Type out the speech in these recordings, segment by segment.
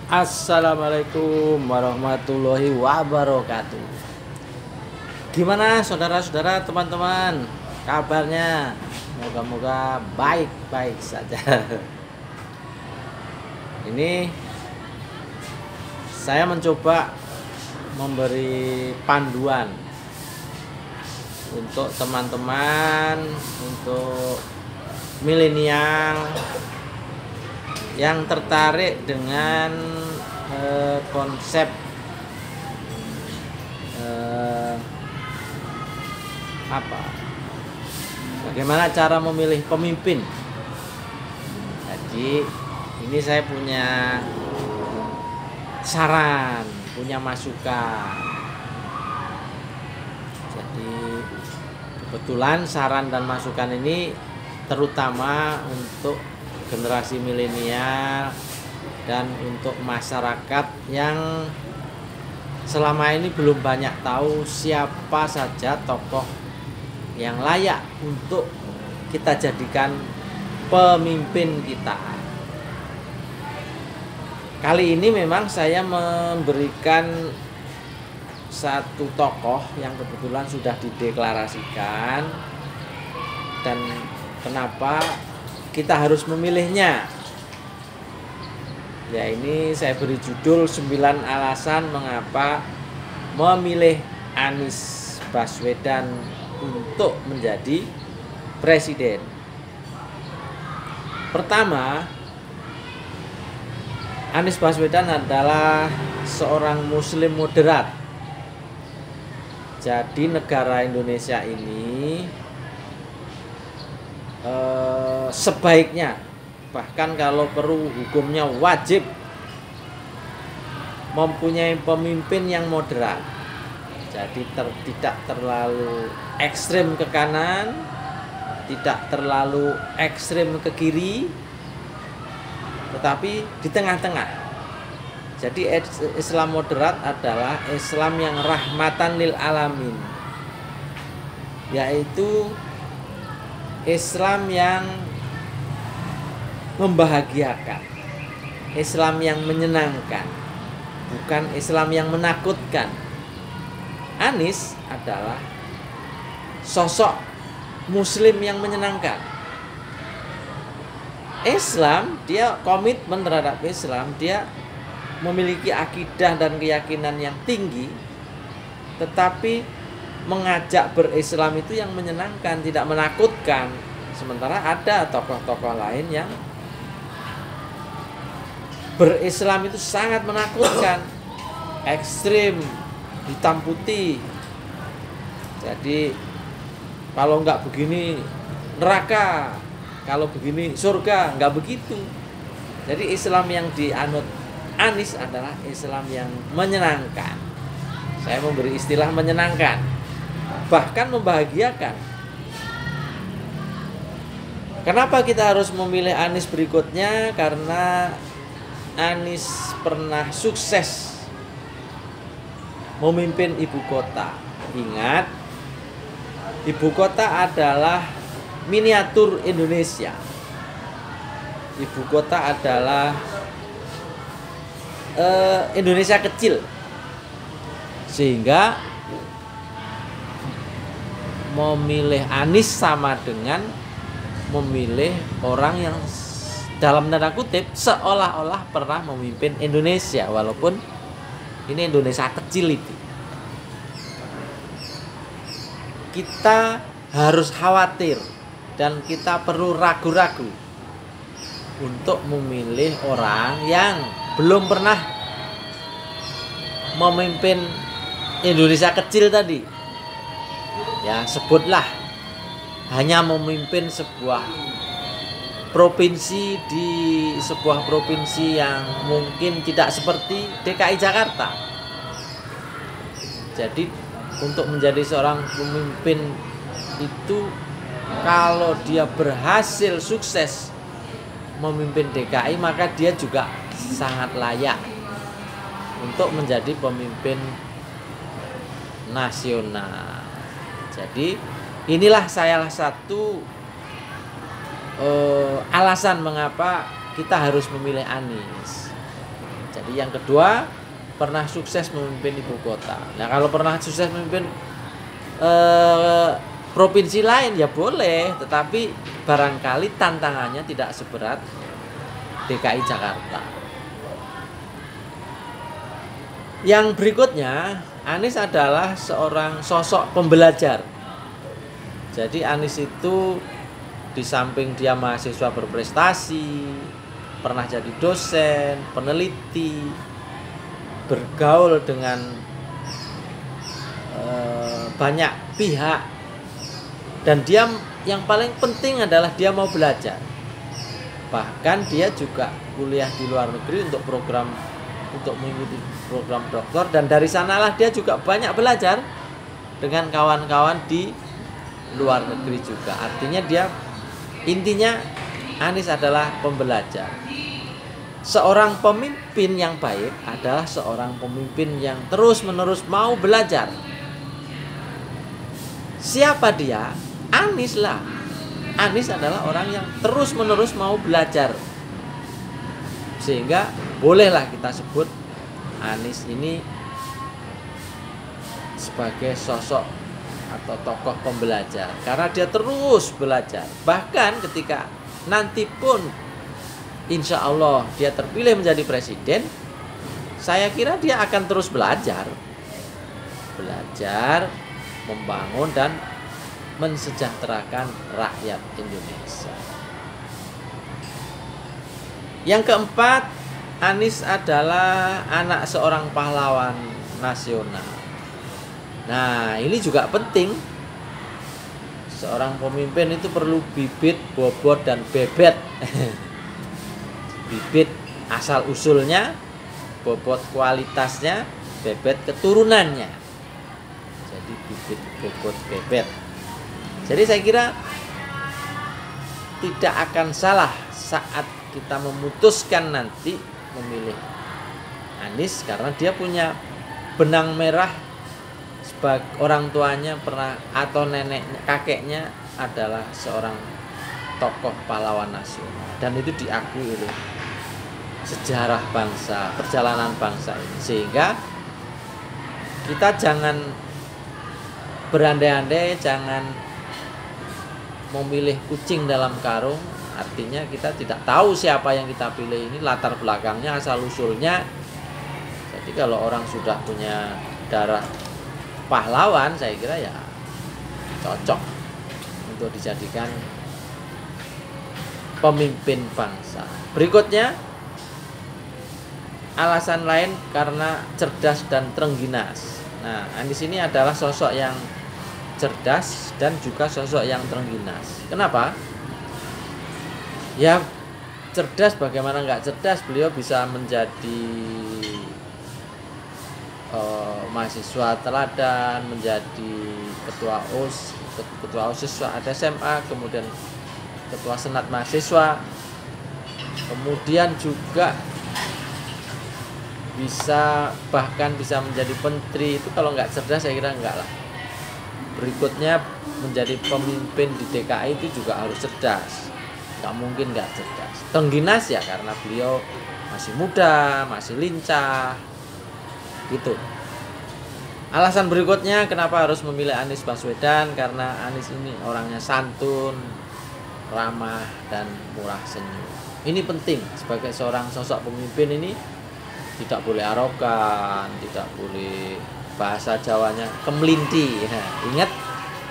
Assalamualaikum warahmatullahi wabarakatuh. Gimana saudara-saudara, teman-teman, kabarnya? Moga-moga baik-baik saja. Ini saya mencoba memberi panduan untuk teman-teman, untuk milenial yang tertarik dengan konsep bagaimana cara memilih pemimpin. Jadi ini saya punya saran, punya masukan. Jadi kebetulan saran dan masukan ini terutama untuk generasi milenial dan untuk masyarakat yang selama ini belum banyak tahu siapa saja tokoh yang layak untuk kita jadikan pemimpin kita. Kali ini memang saya memberikan satu tokoh yang kebetulan sudah dideklarasikan, dan kenapa kita harus memilihnya. Ya, ini saya beri judul 9 alasan mengapa memilih Anies Baswedan untuk menjadi presiden. Pertama, Anies Baswedan adalah seorang muslim moderat. Jadi negara Indonesia ini sebaiknya, bahkan kalau perlu hukumnya wajib, mempunyai pemimpin yang moderat. Jadi tidak terlalu ekstrem ke kanan, tidak terlalu ekstrem ke kiri, tetapi di tengah-tengah. Jadi Islam moderat adalah Islam yang rahmatan lil alamin, yaitu Islam yang membahagiakan, Islam yang menyenangkan, bukan Islam yang menakutkan. Anies adalah sosok muslim yang menyenangkan. Islam, dia komitmen terhadap Islam, dia memiliki akidah dan keyakinan yang tinggi, tetapi mengajak berislam itu yang menyenangkan, tidak menakutkan. Sementara ada tokoh-tokoh lain yang berislam itu sangat menakutkan, ekstrim, hitam putih. Jadi kalau nggak begini neraka, kalau begini surga, nggak begitu. Jadi Islam yang dianut Anies adalah Islam yang menyenangkan. Saya memberi istilah menyenangkan, bahkan membahagiakan. Kenapa kita harus memilih Anies berikutnya? Karena Anies pernah sukses memimpin ibu kota. Ingat, ibu kota adalah miniatur Indonesia. Ibu kota adalah Indonesia kecil, sehingga memilih Anies sama dengan memilih orang yang dalam tanda kutip seolah-olah pernah memimpin Indonesia, walaupun ini Indonesia kecil itu. Kita harus khawatir dan kita perlu ragu-ragu untuk memilih orang yang belum pernah memimpin Indonesia kecil tadi. Ya, sebutlah hanya memimpin sebuah provinsi, di sebuah provinsi yang mungkin tidak seperti DKI Jakarta. Jadi untuk menjadi seorang pemimpin itu, kalau dia berhasil sukses memimpin DKI, maka dia juga sangat layak untuk menjadi pemimpin nasional. Jadi inilah salah satu alasan mengapa kita harus memilih Anies. Jadi Jadi yang kedua, pernah sukses memimpin ibu kota. Nah, kalau pernah sukses memimpin provinsi lain ya boleh, tetapi barangkali tantangannya tidak seberat DKI Jakarta. Yang berikutnya, Anies adalah seorang sosok pembelajar. Jadi Anies itu di samping dia mahasiswa berprestasi, pernah jadi dosen, peneliti, bergaul dengan banyak pihak, dan dia yang paling penting adalah dia mau belajar. Bahkan dia juga kuliah di luar negeri untuk mengikuti program doktor, dan dari sanalah dia juga banyak belajar dengan kawan-kawan di luar negeri juga. Artinya intinya Anies adalah pembelajar. Seorang pemimpin yang baik adalah seorang pemimpin yang terus-menerus mau belajar. Siapa dia? Anies lah. Anies adalah orang yang terus-menerus mau belajar. Sehingga bolehlah kita sebut Anies ini sebagai sosok atau tokoh pembelajar, karena dia terus belajar. Bahkan ketika nanti pun insya Allah dia terpilih menjadi presiden, saya kira dia akan terus belajar, membangun dan mensejahterakan rakyat Indonesia. Yang keempat, Anies adalah anak seorang pahlawan nasional. Nah, ini juga penting. Seorang pemimpin itu perlu bibit, bobot, dan bebet. Bibit asal usulnya, bobot kualitasnya, bebet keturunannya. Jadi bibit, bobot, bebet. Jadi saya kira tidak akan salah saat kita memutuskan nanti memilih Anies, karena dia punya benang merah. Orang tuanya pernah, atau neneknya, kakeknya adalah seorang tokoh pahlawan nasional, dan itu diakui oleh sejarah bangsa, perjalanan bangsa ini. Sehingga kita jangan berandai-andai, jangan memilih kucing dalam karung. Artinya kita tidak tahu siapa yang kita pilih ini, latar belakangnya, asal usulnya. Jadi kalau orang sudah punya darah pahlawan, saya kira ya cocok untuk dijadikan pemimpin bangsa. Berikutnya, alasan lain karena cerdas dan terengginas. Nah, Anies ini adalah sosok yang cerdas dan juga sosok yang terengginas. Kenapa? Ya, cerdas, bagaimana nggak cerdas, beliau bisa menjadi mahasiswa teladan, menjadi ketua OSIS saat SMA, kemudian ketua senat mahasiswa, kemudian juga bahkan bisa menjadi menteri. Itu kalau nggak cerdas saya kira enggak lah. Berikutnya, menjadi pemimpin di DKI itu juga harus cerdas, nggak mungkin nggak cerdas. Tengginas ya karena beliau masih muda, masih lincah gitu. Alasan berikutnya kenapa harus memilih Anies Baswedan, karena Anies ini orangnya santun, ramah, dan murah senyum. Ini penting sebagai seorang sosok pemimpin. Ini tidak boleh arogan, tidak boleh, bahasa Jawanya kemelinti. Nah, ingat,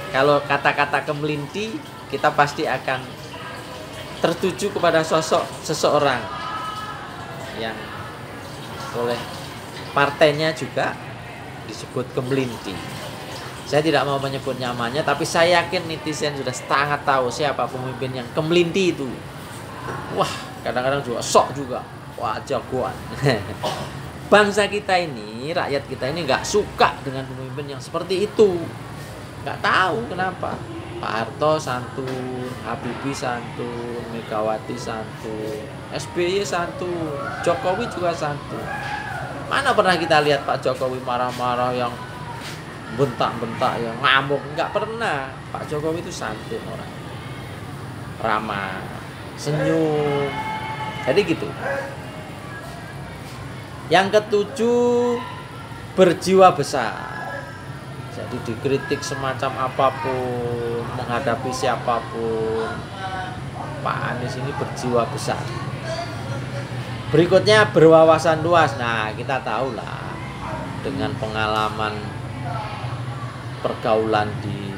kalau kata-kata kemelinti, kita pasti akan tertuju kepada sosok seseorang yang oleh partainya juga disebut kemelinti. Saya tidak mau menyebut namanya, tapi saya yakin netizen sudah sangat tahu siapa pemimpin yang kemelinti itu. Wah, kadang-kadang juga sok juga. Wah, jagoan. Bangsa kita ini, rakyat kita ini nggak suka dengan pemimpin yang seperti itu. Nggak tahu kenapa. Pak Harto santun, Habibie santun, Megawati santun, SBY santun, Jokowi juga santun. Mana pernah kita lihat Pak Jokowi marah-marah, yang bentak-bentak, yang ngamuk? Nggak pernah. Pak Jokowi itu santun orang, ramah, senyum. Jadi gitu. Yang ketujuh, berjiwa besar. Jadi dikritik semacam apapun, menghadapi siapapun, Pak Anies ini berjiwa besar. Berikutnya, berwawasan luas. Nah, kita tahulah dengan pengalaman pergaulan di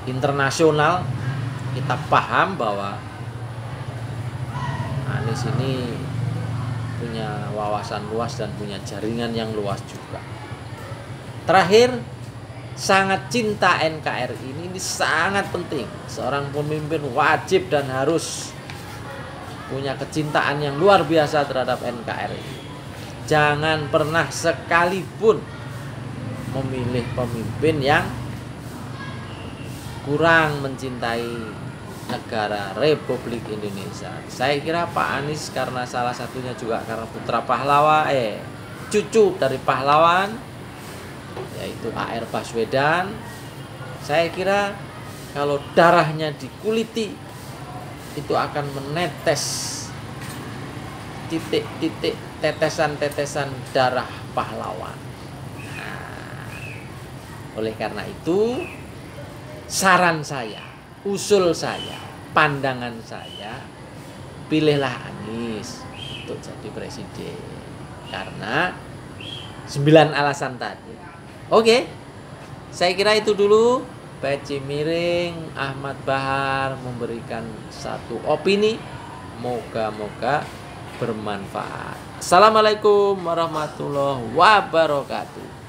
internasional, kita paham bahwa Anies ini punya wawasan luas dan punya jaringan yang luas juga. Terakhir, sangat cinta NKRI ini sangat penting. Seorang pemimpin wajib dan harus punya kecintaan yang luar biasa terhadap NKRI. Jangan pernah sekalipun memilih pemimpin yang kurang mencintai negara Republik Indonesia. Saya kira Pak Anies karena salah satunya juga karena putra pahlawan, cucu dari pahlawan, yaitu A.R. Baswedan. Saya kira kalau darahnya dikuliti, itu akan menetes titik-titik tetesan-tetesan darah pahlawan. Nah, oleh karena itu, saran saya, usul saya, pandangan saya, pilihlah Anies untuk jadi presiden. Karena 9 alasan tadi. Oke, saya kira itu dulu. Peci Miring Ahmad Bahar memberikan satu opini, moga-moga bermanfaat. Assalamualaikum warahmatullahi wabarakatuh.